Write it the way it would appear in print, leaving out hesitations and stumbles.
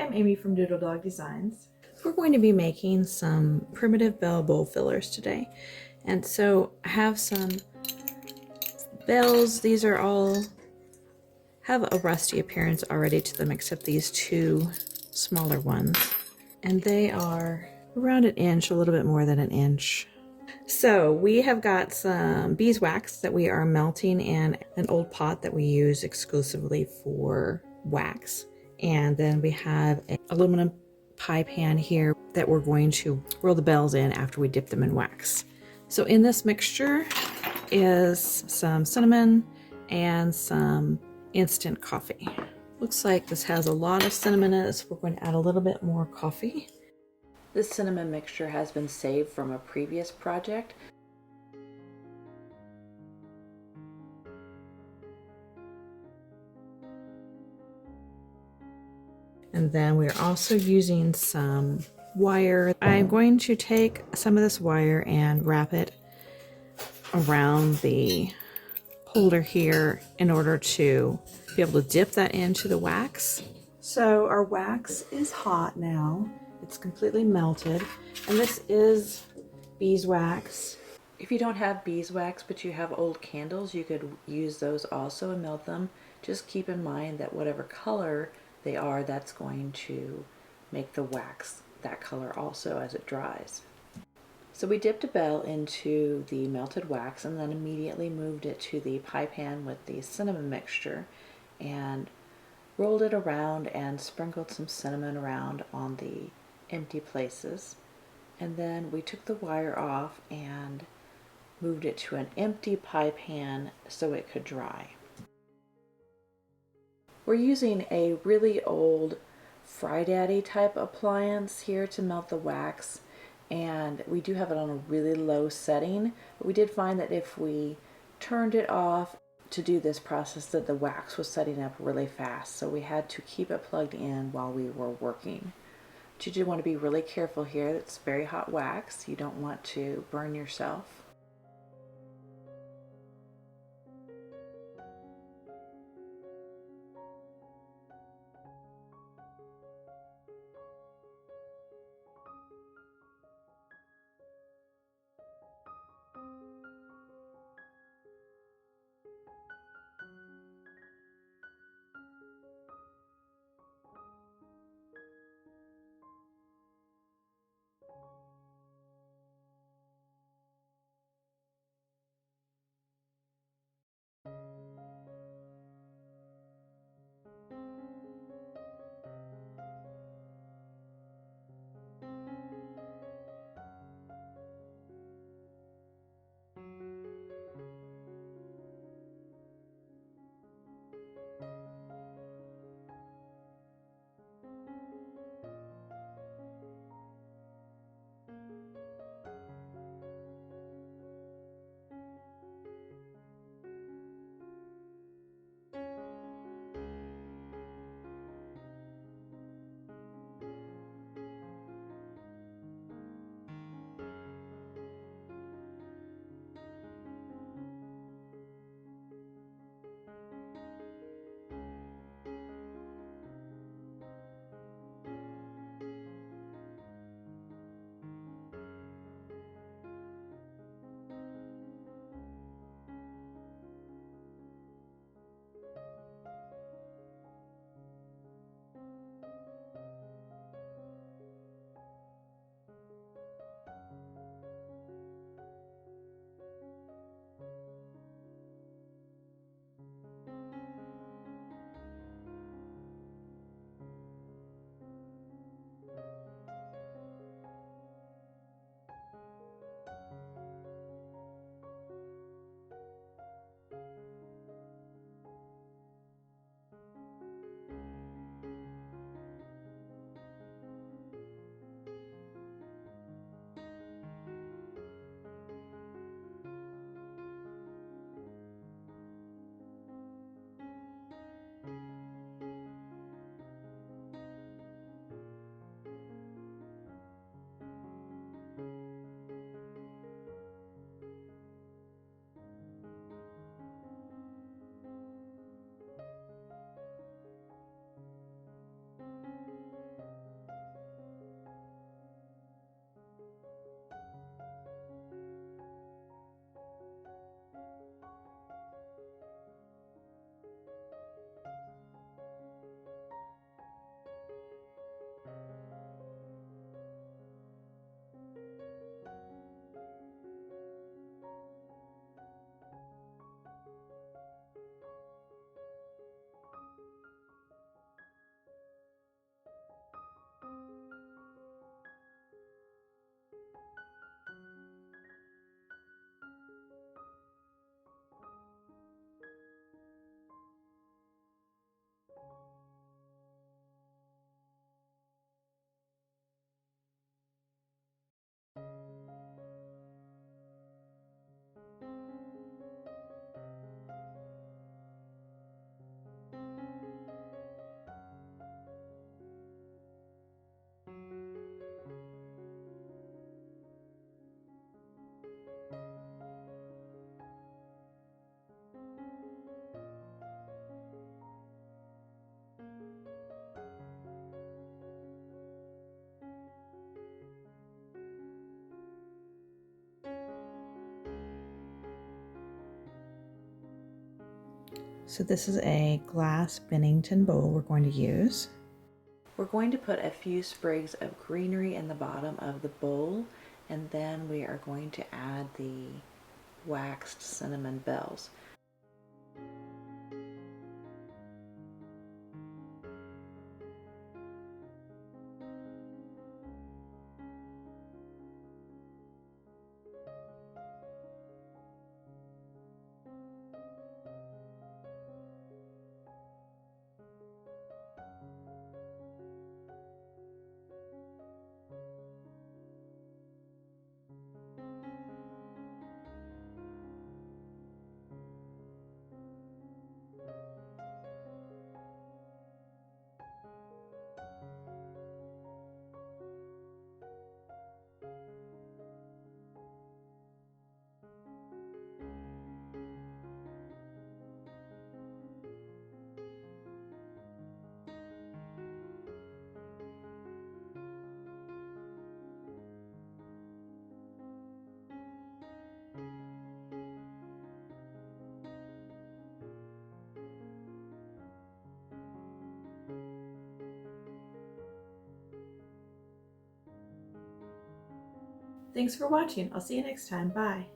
I'm Amy from Doodle Dog Designs. We're going to be making some primitive bell bowl fillers today. And so I have some bells. These are all have a rusty appearance already to them except these two smaller ones. And they are around an inch, a little bit more than an inch. So we have got some beeswax that we are melting in an old pot that we use exclusively for wax. And then we have an aluminum pie pan here that we're going to roll the bells in after we dip them in wax. So in this mixture is some cinnamon and some instant coffee. Looks like this has a lot of cinnamon in it, so we're going to add a little bit more coffee. This cinnamon mixture has been saved from a previous project. And then we're also using some wire. I'm going to take some of this wire and wrap it around the holder here in order to be able to dip that into the wax. So our wax is hot now. It's completely melted, and this is beeswax. If you don't have beeswax but you have old candles, you could use those also and melt them. Just keep in mind that whatever color they are, that's going to make the wax that color also as it dries. So we dipped a bell into the melted wax and then immediately moved it to the pie pan with the cinnamon mixture and rolled it around and sprinkled some cinnamon around on the empty places. And then we took the wire off and moved it to an empty pie pan so it could dry. We're using a really old Fry Daddy type appliance here to melt the wax, and we do have it on a really low setting, but we did find that if we turned it off to do this process that the wax was setting up really fast, so we had to keep it plugged in while we were working. But you do want to be really careful here. It's very hot wax. You don't want to burn yourself. So this is a glass Bennington bowl we're going to use. We're going to put a few sprigs of greenery in the bottom of the bowl, and then we are going to add the waxed cinnamon bells. Thanks for watching. I'll see you next time. Bye.